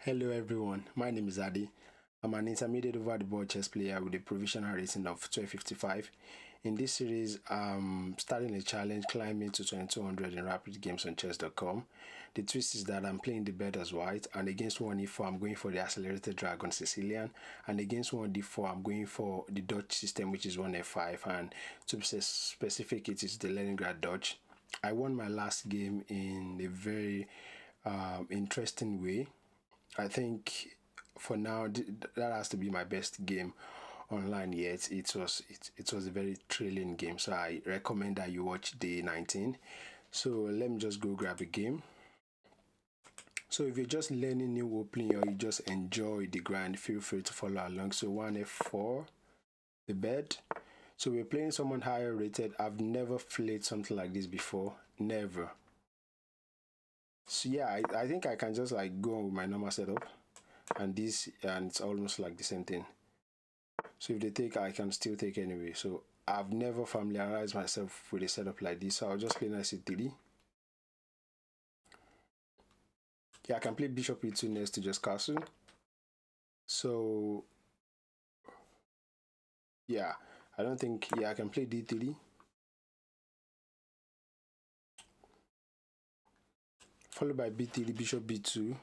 Hello everyone, my name is Adi. I'm an intermediate over the board chess player with a provisional rating of 1255. In this series, I'm starting a challenge climbing to 2200 in rapid games on chess.com. The twist is that I'm playing the bet as white, and against 1e4 I'm going for the accelerated dragon Sicilian, and against 1d4 I'm going for the Dutch system, which is 1f5, and to be specific it is the Leningrad Dutch. I won my last game in a very interesting way. I think for now that has to be my best game online yet. It was a very thrilling game, so I recommend that you watch day 19. So let me just go grab a game. So if you're just learning new opening or you just enjoy the grind, feel free to follow along. So 1f4, the bed. So we're playing someone higher rated. I've never played something like this before, never. So yeah, I think I can just like go on with my normal setup and it's almost like the same thing. So if they take, I can still take anyway. So I've never familiarized myself with a setup like this, so I'll just play knight c3. Yeah, I can play bishop e2 next to just castle. So yeah, I don't think, yeah, I can play d3. Followed by b3, bishop b2.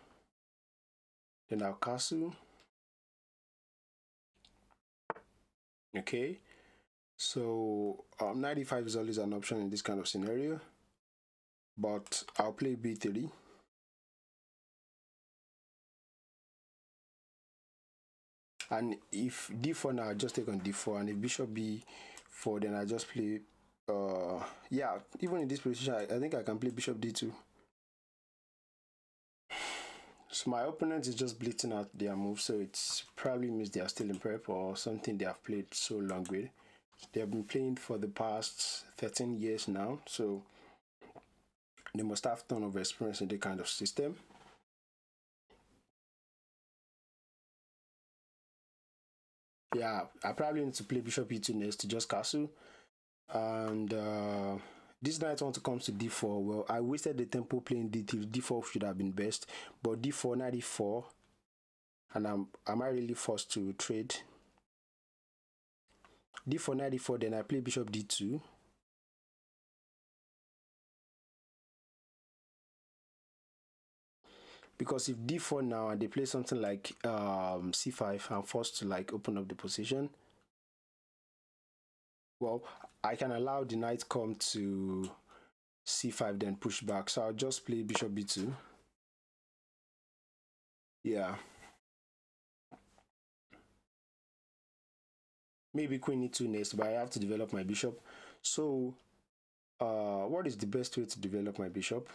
Then I'll castle. Okay. So 95 is always an option in this kind of scenario. But I'll play b3. And if d4 now, I just take on d4, and if bishop b4, then I just play yeah, even in this position I think I can play bishop d2. So my opponent is just blitzing out their move, so it probably means they are still in prep or something they have played so long with. They have been playing for the past 13 years now, so they must have a ton of experience in the kind of system. Yeah, I probably need to play bishop e2 next to just castle. And this knight want to come to d4. Well, I wasted the tempo playing d3. d4 should have been best, but d4, knight e4, and am I really forced to trade? d4, knight e4, then I play bishop d2. Because if d4 now and they play something like c5, I'm forced to like open up the position. Well, I can allow the knight come to c5, then push back. So I'll just play bishop b2. Yeah. Maybe queen e2 next, but I have to develop my bishop. So what is the best way to develop my bishop?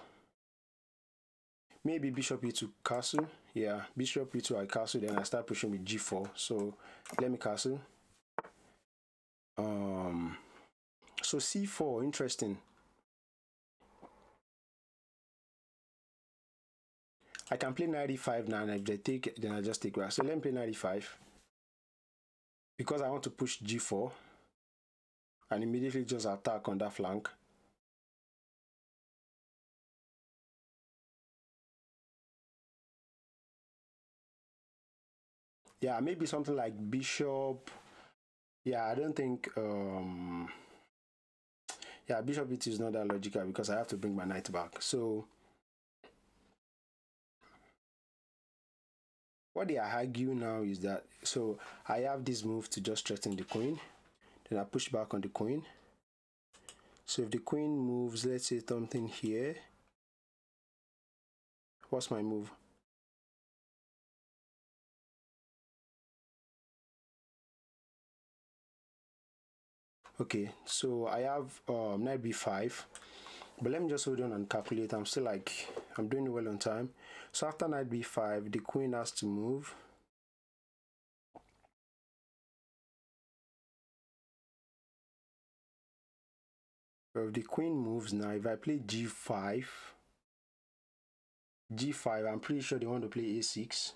Maybe bishop e2 castle. Yeah, bishop e2 I castle, then I start pushing with g4. So let me castle. So c4, interesting. I can play knight e5 now, and if they take, then I just take back. So let me play knight e5 because I want to push g4 and immediately just attack on that flank. Yeah, maybe something like bishop. Yeah, I don't think yeah, bishop e2 is not that logical because I have to bring my knight back. So what they are arguing now is that, so I have this move to just threaten the queen, then I push back on the queen. So if the queen moves, let's say something here, what's my move? Okay, so I have knight b5, but let me just hold on and calculate. I'm still like, I'm doing well on time. So after knight b5, the queen has to move. So if the queen moves now, if I play g5, I'm pretty sure they want to play a6.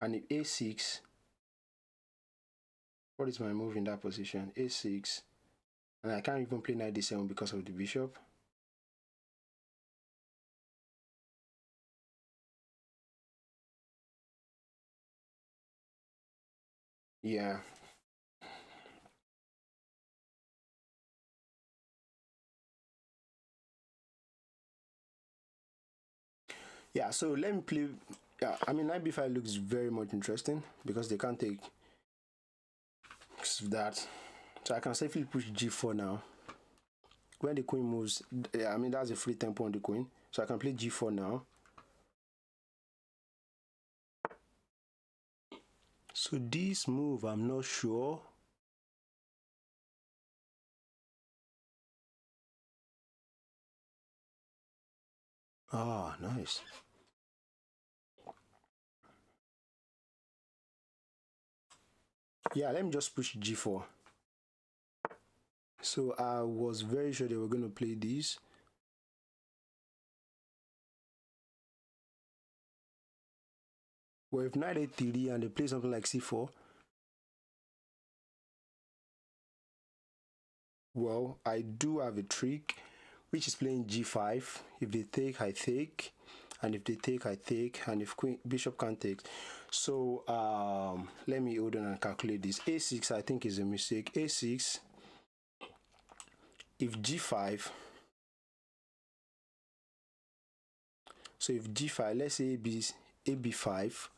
And if a6, what is my move in that position? a6. And I can't even play knight d7 because of the bishop. Yeah. Yeah, so let me play. Yeah, I mean, knight b5 looks very much interesting because they can't take that. So I can safely push g4 now. When the queen moves, yeah, I mean, that's a free tempo on the queen. So I can play g4 now. So this move, I'm not sure. Ah, nice. Yeah, let me just push g4. So I was very sure they were going to play this. Well, if knight a3 and they play something like c4, well, I do have a trick, which is playing g5. If they take, I take, and if they take, I take, and if queen bishop can't take. So let me hold on and calculate this. a6, I think, is a mistake. a6, if g5, so if g5, let's say ab5,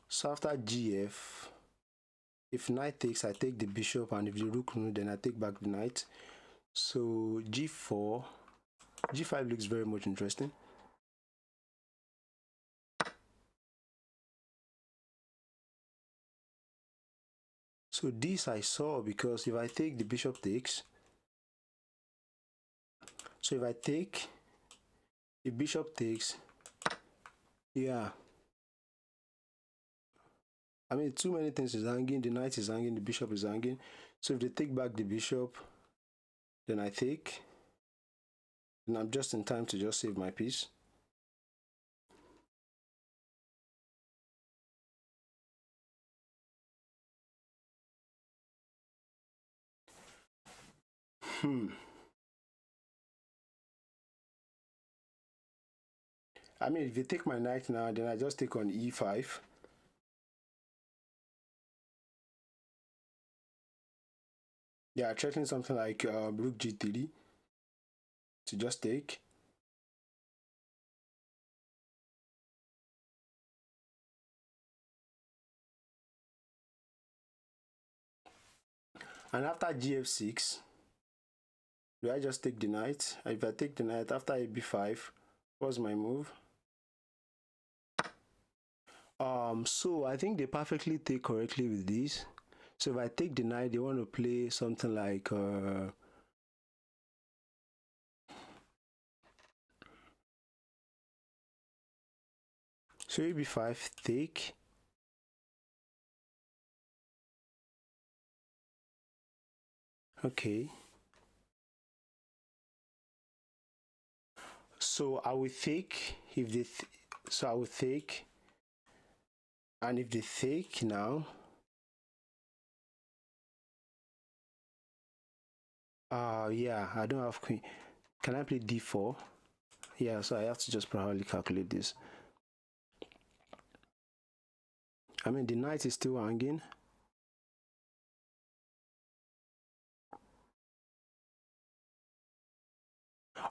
so after gf, if knight takes, I take the bishop, and if the rook no, then I take back the knight. So g4, g5 looks very much interesting. So this I saw because if I take, the bishop takes. So if I take, the bishop takes. Yeah. I mean, too many things is hanging. The knight is hanging, the bishop is hanging. So if they take back the bishop, then I take. And I'm just in time to just save my piece. I mean, if you take my knight now, then I just take on e5. Yeah, threatening something like rook g3 to just take. And after gf6, do I just take the knight? If I take the knight after ab5, what's my move? So I think they perfectly take correctly with this. So if I take the knight, they want to play something like so ab5 take. Okay. So I will take if they so I will take, and if they take now, yeah, I don't have queen. Can I play d4? Yeah, so I have to just probably calculate this. I mean, the knight is still hanging.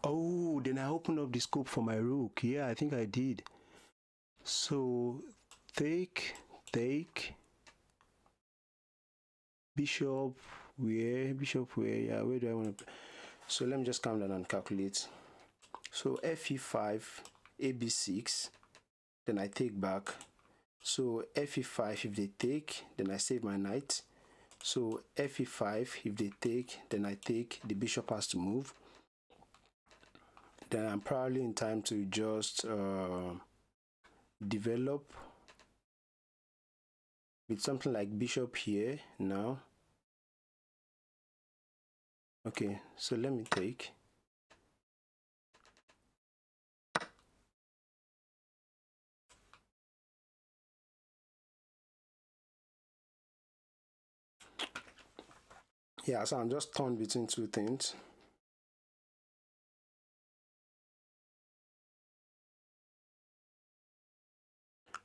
Oh, then I opened up the scope for my rook. Yeah, I think I did. So take, bishop where, yeah, where do I want to play? So let me just calm down and calculate. So fe5, ab6, then I take back. So fe5, if they take, then I save my knight. So fe5, if they take, then I take, the bishop has to move. Then I'm probably in time to just develop with something like bishop here now. Okay, so let me take. Yeah, so I'm just torn between two things.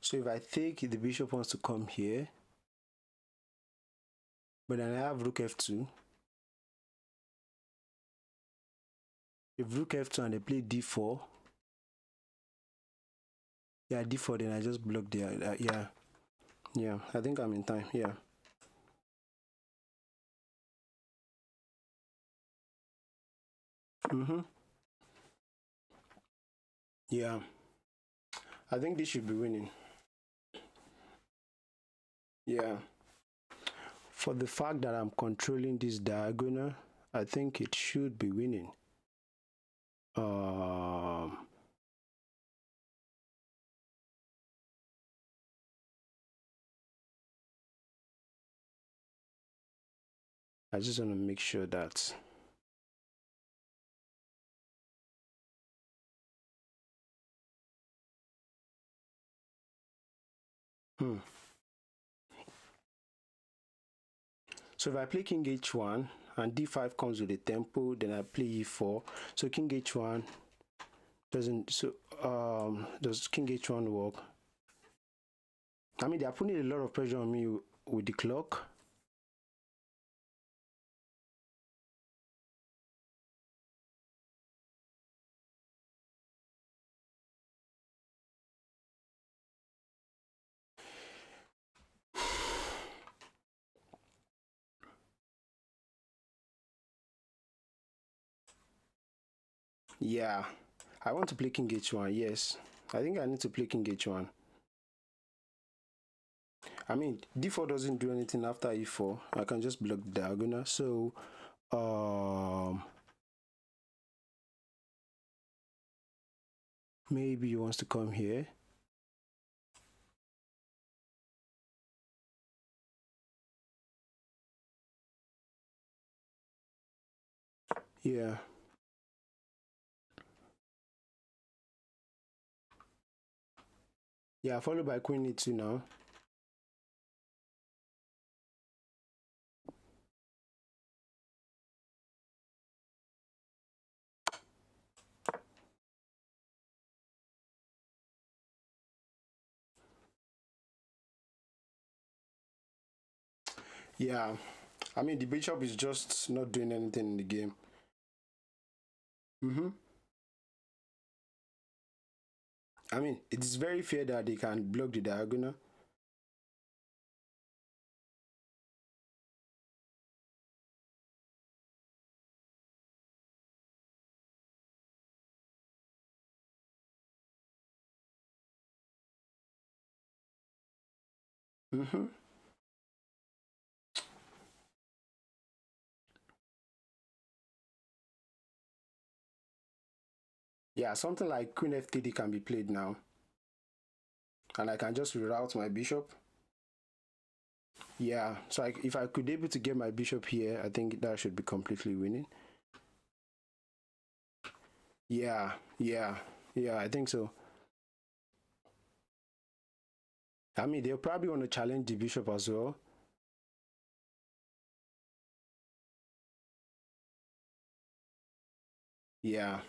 So if I take, the bishop wants to come here, but then I have rook f2. If rook f2 and they play d4, yeah, d4, then I just block the yeah, I think I'm in time. Yeah. Yeah, I think this should be winning. Yeah, for the fact that I'm controlling this diagonal, I think it should be winning. I just want to make sure that So if I play king h1 and d5 comes with a tempo, then I play e4. So king h1 doesn't. So does king h1 work? I mean, they are putting a lot of pressure on me with the clock. Yeah, I want to play king h1. Yes, I think I need to play king h1. I mean, d4 doesn't do anything after e4. I can just block the diagonal. So maybe he wants to come here. Yeah. Yeah, followed by queen e2 now. Yeah, I mean, the bishop is just not doing anything in the game. I mean, it is very fair that they can block the diagonal. Yeah, something like queen f3 can be played now. And I can just reroute my bishop. Yeah, so if I could be able to get my bishop here, I think that should be completely winning. Yeah, I think so. I mean, they'll probably want to challenge the bishop as well. Yeah.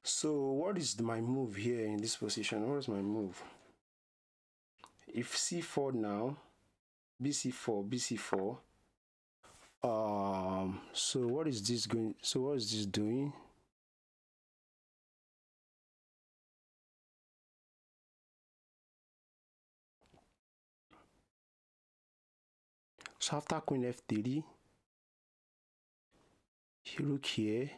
So what is my move here in this position? What is my move? If c4 now, bc4, bc4. So what is this going? So what is this doing? So after queen f3, rook here.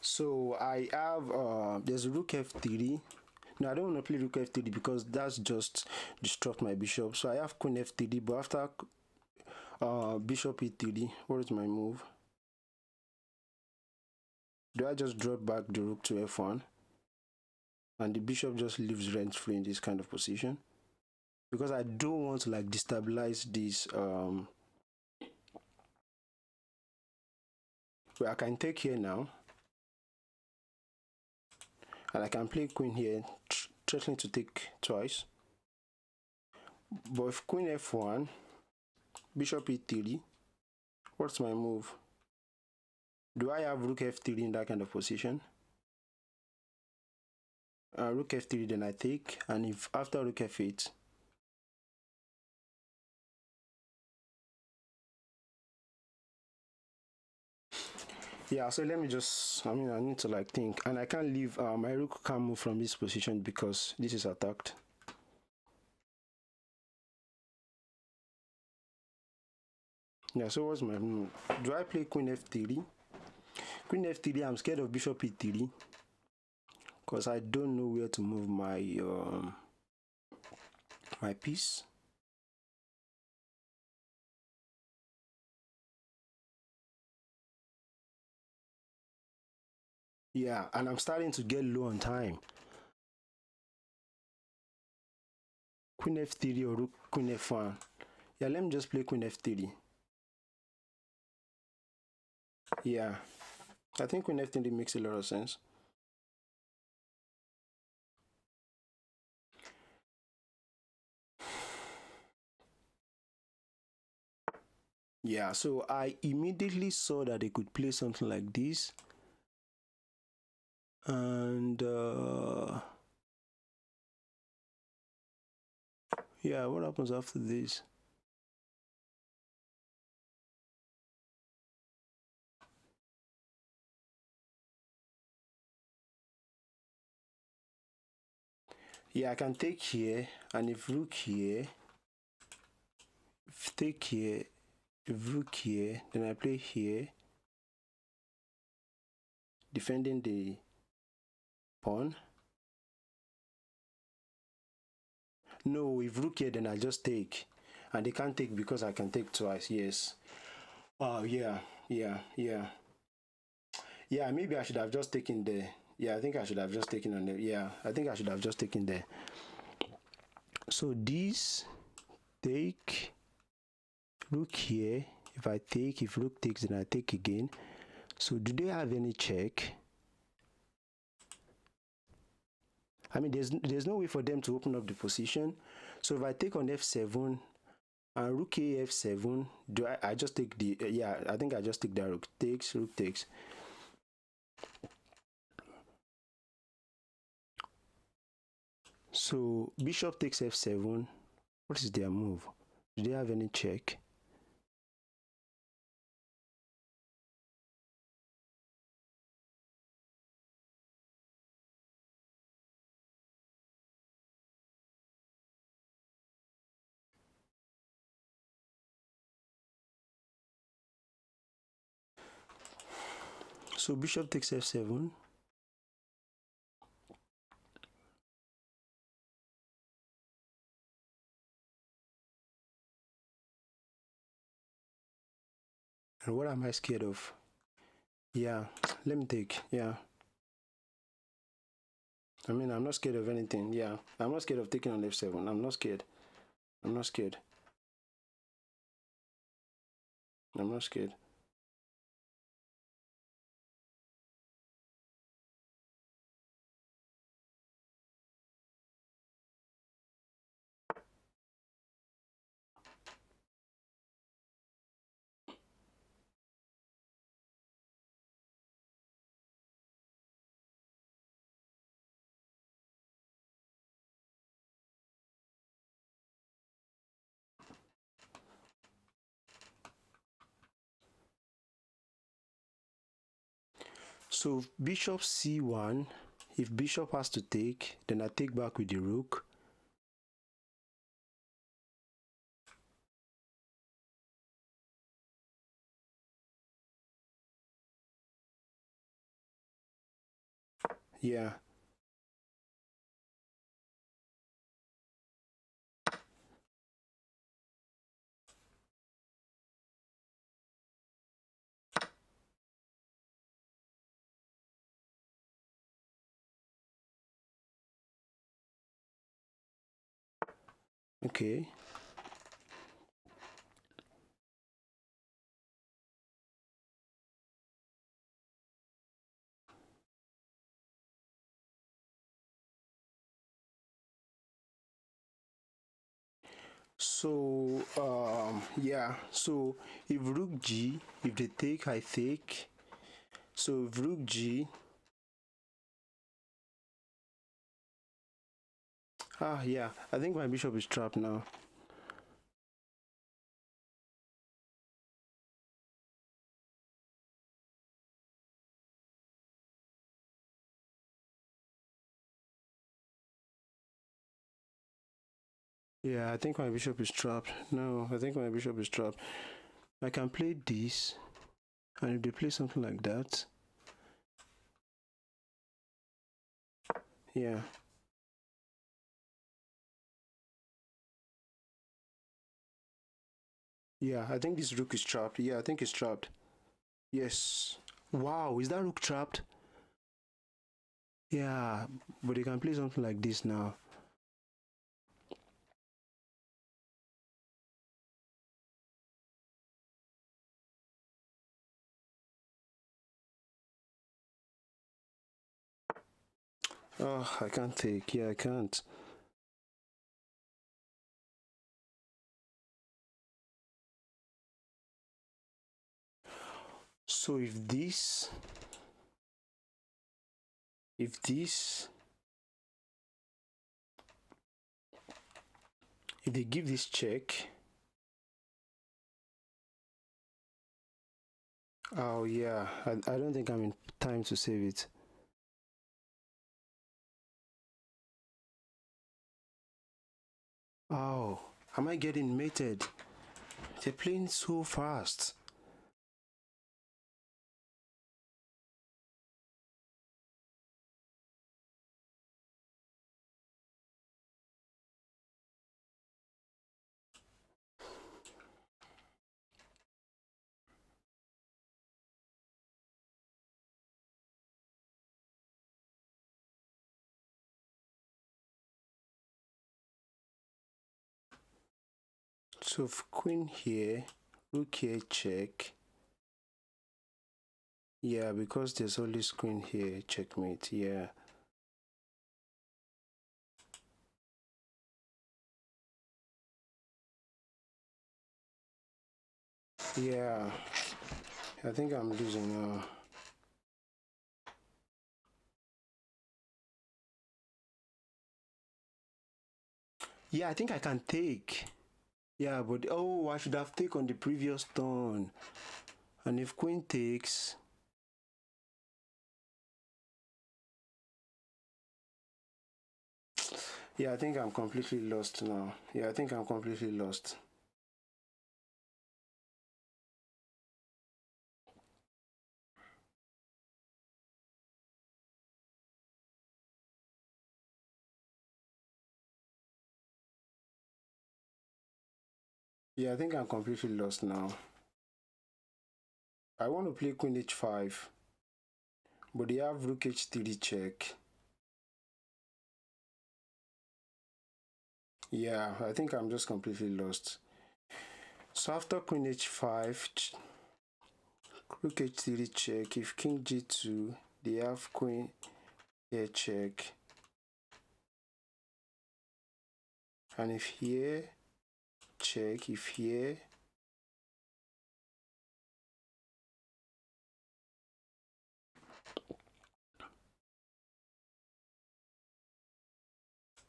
So I have there's rook f3. No, I don't want to play rook f3 because that's just disrupt my bishop. So I have queen f3, but after bishop e3, what is my move? Do I just drop back the rook to f1? And the bishop just lives rent free in this kind of position. because I don't want to like destabilize this. Well, I can take here now, and I can play queen here, threatening to take twice. But if queen f1, bishop e3, what's my move? Do I have rook f3 in that kind of position? Rook f3, then I take, and if after rook f8, yeah, so let me just, I need to like think, and I can't leave, my rook can't move from this position because this is attacked. Yeah, so what's my move? Do I play queen f3? Queen f3, I'm scared of bishop e3 because I don't know where to move my my piece. Yeah, and I'm starting to get low on time. Queen f3 or rook queen f1. Yeah, let me just play queen f3. Yeah, I think queen f3 makes a lot of sense. Yeah, so I immediately saw that they could play something like this. And yeah, what happens after this? Yeah, I can take here, and if rook here, if take here, if rook here, then I play here, defending the pawn. No, if rook here, then I just take, and they can't take because I can take twice. Yes. Oh yeah, yeah. Maybe I should have just taken the. Yeah, I think I should have just taken on the. Yeah, I think I should have just taken the. So this take rook here. If I take, if rook takes, then I take again. So do they have any check? I mean, there's no way for them to open up the position. So if I take on f7 and rook a f7, do I just take the yeah? I think I just take that rook takes, rook takes. So bishop takes f7. What is their move? Do they have any check? So bishop takes f7. And what am I scared of? Yeah, let me take. Yeah. I mean, I'm not scared of anything. Yeah, I'm not scared of taking on f7. I'm not scared. I'm not scared. I'm not scared. So bishop c1, if bishop has to take, then I take back with the rook. Yeah. Okay. So yeah, so if rook G, if they take, I take. So if rook G, yeah, I think my bishop is trapped now. Yeah, I think my bishop is trapped. No, I think my bishop is trapped. I can play this, and if they play something like that, yeah. Yeah, I think this rook is trapped. Yeah, I think it's trapped. Yes. Wow, is that rook trapped? Yeah, but you can play something like this now. Oh, I can't take. Yeah, I can't. So if they give this check, oh yeah, I don't think I'm in time to save it. Oh, am I getting mated? They're playing so fast. So queen here, rook here, check. Yeah, because there's always queen here, checkmate. Yeah. Yeah, I think I'm losing now. Yeah, I think I can take. Yeah, but oh, I should have taken on the previous turn. And if queen takes, yeah, I think I'm completely lost now. Yeah, I think I'm completely lost. Yeah, I think I'm completely lost now. I want to play queen h5, but they have rook h3 check. Yeah, I think I'm just completely lost. So after queen h5, rook h3 check. If king g2, they have queen here check. And if here, check. If here,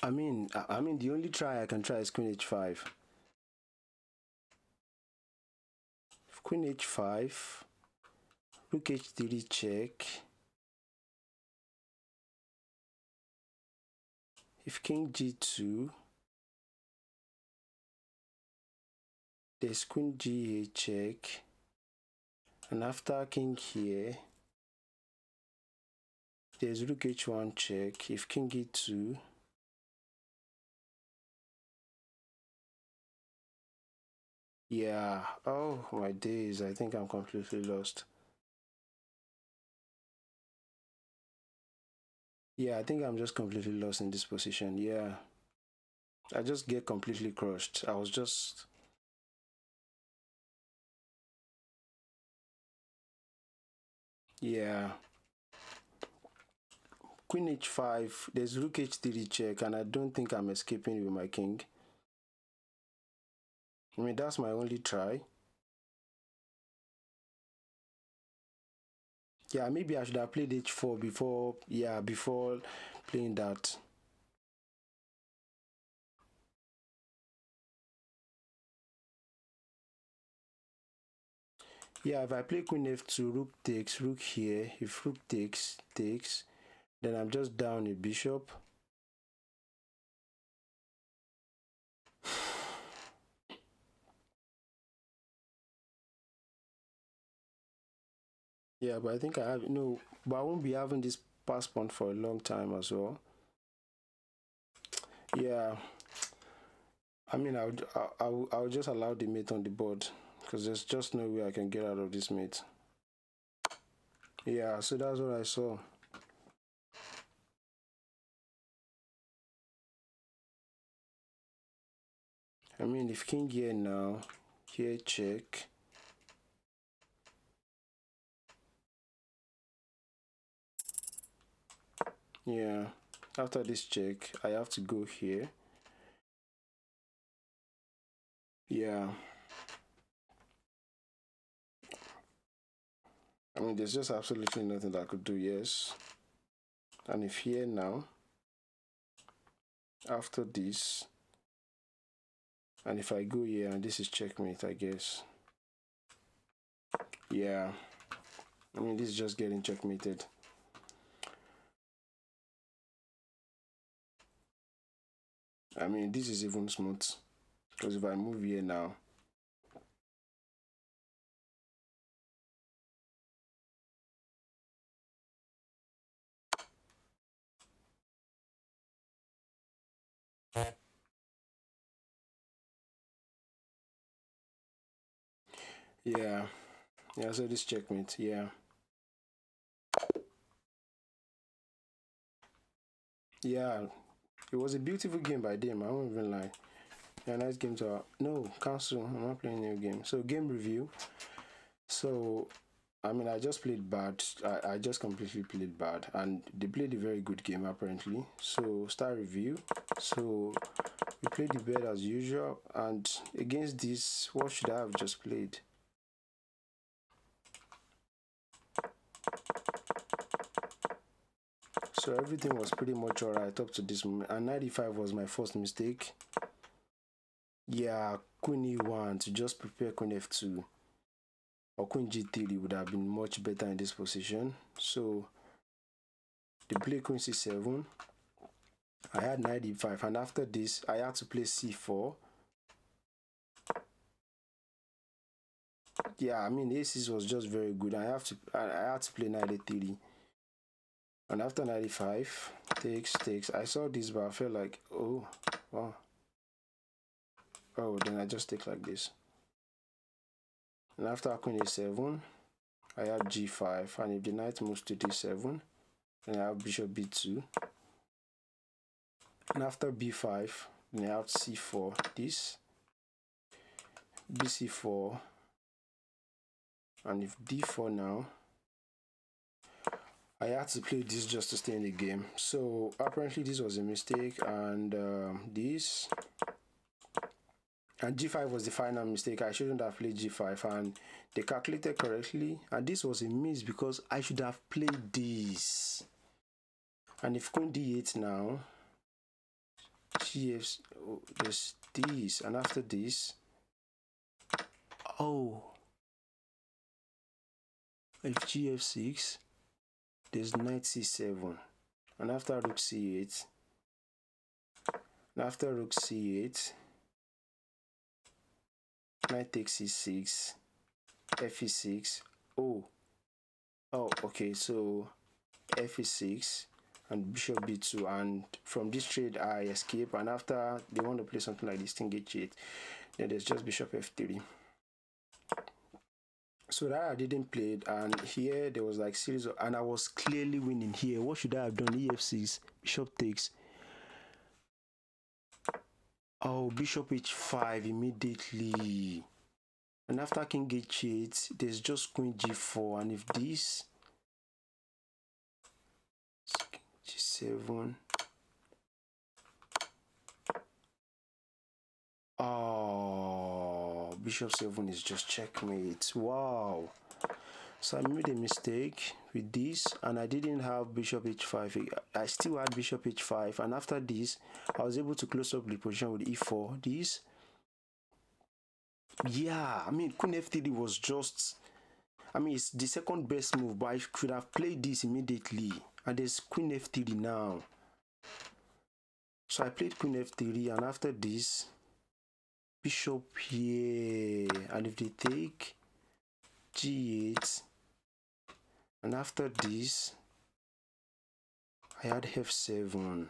I mean, the only try I can try is queen h5. If queen h5, rook h3 check. If king g2, there's queen g8 check. And after king here, there's rook h1 check. If king e2, yeah. Oh my days, I think I'm completely lost. Yeah, I think I'm just completely lost in this position. Yeah. I just get completely crushed. I was just, yeah. Queen h5, there's rook h3 check, and I don't think I'm escaping with my king. I mean, that's my only try. Yeah, maybe I should have played h4 before, yeah, before playing that. Yeah, if I play queen f2, rook takes, rook here. If rook takes, then I'm just down a bishop. Yeah, but I think I have, no, but I won't be having this pass pawn for a long time as well. Yeah, I mean, I'll just allow the mate on the board because there's just no way I can get out of this mate. Yeah, so that's what I saw. I mean, if king here now, here check. Yeah, after this check, I have to go here. Yeah. I mean, there's just absolutely nothing that I could do, yes. And if here now, after this, and if I go here and this is checkmate, I guess. Yeah. I mean, this is just getting checkmated. I mean, this is even smooth. Because if I move here now, yeah. Yeah, so this checkmate, yeah. Yeah, it was a beautiful game by them, I won't even lie. Yeah, nice game to no, cancel. I'm not playing new game. So game review. So I mean, I just played bad. I just completely played bad, and they played a very good game apparently. So start review. So we played the bed as usual, and against this, what should I have just played? So everything was pretty much alright up to this moment, and 95 was my first mistake. Yeah, queen e1 to just prepare queen f2 or queen g3 would have been much better in this position. So they play queen c7. I had 95, and after this I had to play c4. Yeah, I mean a6 was just very good. I had to play 93, and after 95 takes. I saw this, but I felt like, oh wow, oh, then I just take like this. And after queen a7, I have g5, and if the knight moves to d7, then I have bishop b2. And after b5, then I have c4, this, bc4, and if d4 now, I had to play this just to stay in the game. So apparently this was a mistake, and this, and g5 was the final mistake. I shouldn't have played g5, and they calculated correctly, and this was a miss because I should have played this. And if queen d8 now, gf, oh, there's this, and after this, oh, if gf6, there's knight c7, and after rook c8, and after rook c8, knight takes c6, fe6. Oh, okay, so fe6 and bishop b2, and from this trade I escape, and after they want to play something like this thing h8, then there's just bishop f3. So that I didn't play it, and here there was like series of, and I was clearly winning here. What should I have done? ef6, bishop takes. Oh, bishop h5 immediately. And after king h8, there's just queen g4. And if this g7. Oh, bishop 7 is just checkmate. Wow. So I made a mistake with this, and I didn't have bishop h5. I still had bishop h5, and after this, I was able to close up the position with e4. This, yeah, I mean, queen f3 was just, I mean, it's the second best move, but I could have played this immediately. And there's queen f3 now. So I played queen f3, and after this, bishop here, and if they take g8, and after this, I had f7,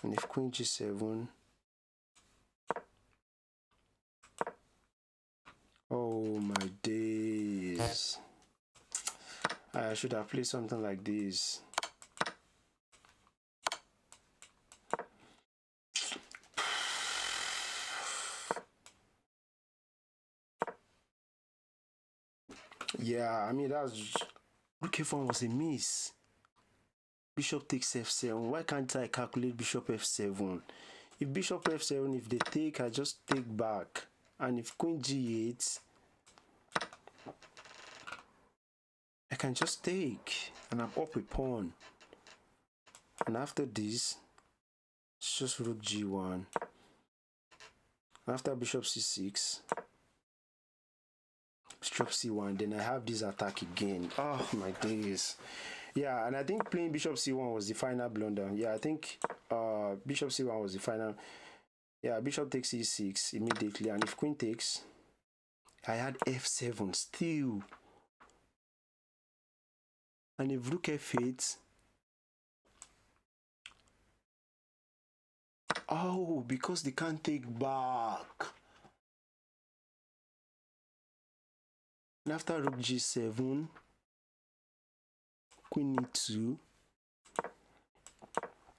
and if queen g7, oh my days, I should have played something like this. Yeah, I mean, that's rook f1 was a miss. Bishop takes f7. Why can't I calculate bishop f7? If bishop f7, if they take, I just take back. And if queen g8, I can just take. And I'm up a pawn. And after this, it's just rook g1. After bishop c6, bishop c1, then I have this attack again. Oh my days. Yeah, and I think playing bishop c1 was the final blunder. Yeah, I think bishop c1 was the final. Yeah, bishop takes e6 immediately, and if queen takes, I had f7 still. And if rook f8, oh, because they can't take back. And after rook g7, queen e2.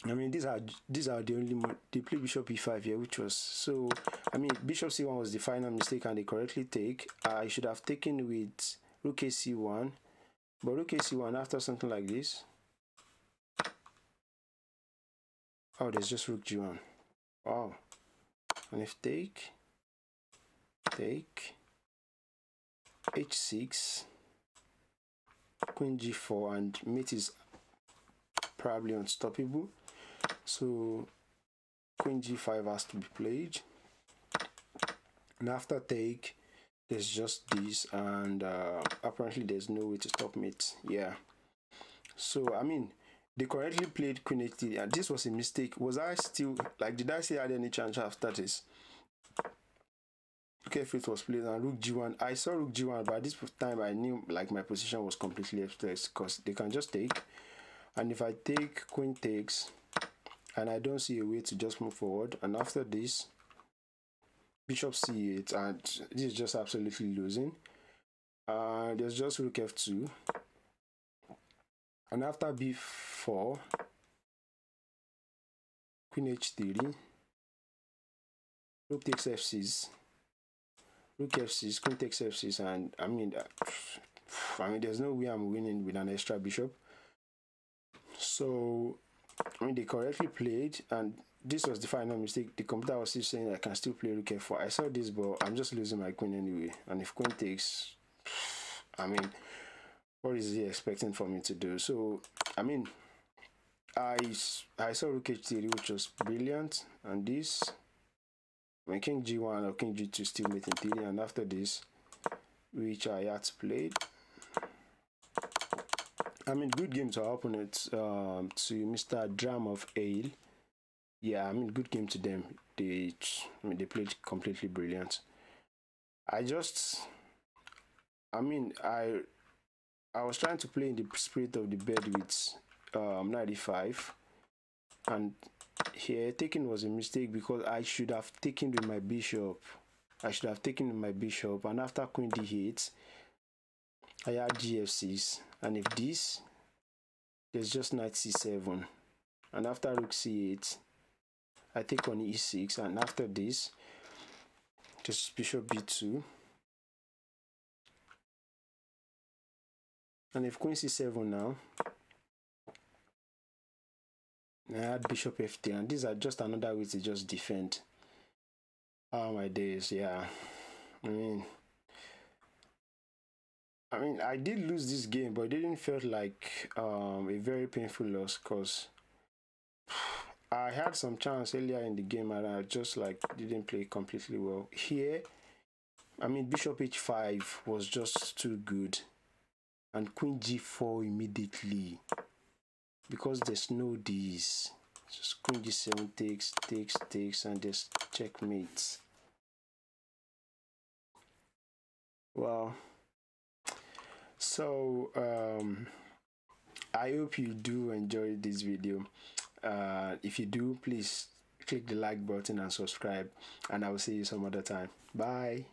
I mean, these are the only they play bishop e5 here, which was so. I mean, bishop c1 was the final mistake, and they correctly take. I should have taken with rook ac1, but rook ac1 after something like this. Oh, there's just rook g1. Wow. And if take h6, queen g4, and mate is probably unstoppable. So queen g5 has to be played. And after take, there's just this, and apparently there's no way to stop mate. Yeah. So I mean, they correctly played queen h3, and this was a mistake. Was I still like? Did I say I had any chance after this? Rook f8 was played and rook g1. I saw rook g1, but at this time I knew like my position was completely useless because they can just take. And if I take, queen takes, and I don't see a way to just move forward. And after this, bishop c8, and this is just absolutely losing. There's just rook f2. And after b4, queen h3, rook takes f6, rook f6, queen takes f6, and I mean, there's no way I'm winning with an extra bishop. So, I mean, they correctly played, and this was the final mistake. The computer was still saying I can still play rook f4. I saw this, but I'm just losing my queen anyway. And if queen takes, I mean, what is he expecting for me to do? So, I mean, I saw rook h3, which was brilliant, and this, when king g1 or king g2 still mate in theory, and after this, which I had to play. I mean, good game to our opponent, to Mr. Dram of Ale. Yeah, I mean, good game to them. They played completely brilliant. I was trying to play in the spirit of the bed with 95, and here taking was a mistake because I should have taken with my bishop. And after queen d8, I had gf6, and if this, there's just knight c7, and after rook c8, I take on e6, and after this, just bishop b2. And if queen c7 now, I had bishop f3, and these are just another way to just defend. Oh my days, yeah. I mean, I did lose this game, but it didn't feel like a very painful loss, because I had some chance earlier in the game and I just like didn't play completely well. Here, bishop h5 was just too good, and queen g4 immediately, because there's no D's. Just queen g7 takes, and just checkmate. Well, so I hope you do enjoy this video. If you do, please click the like button and subscribe, and I will see you some other time. Bye.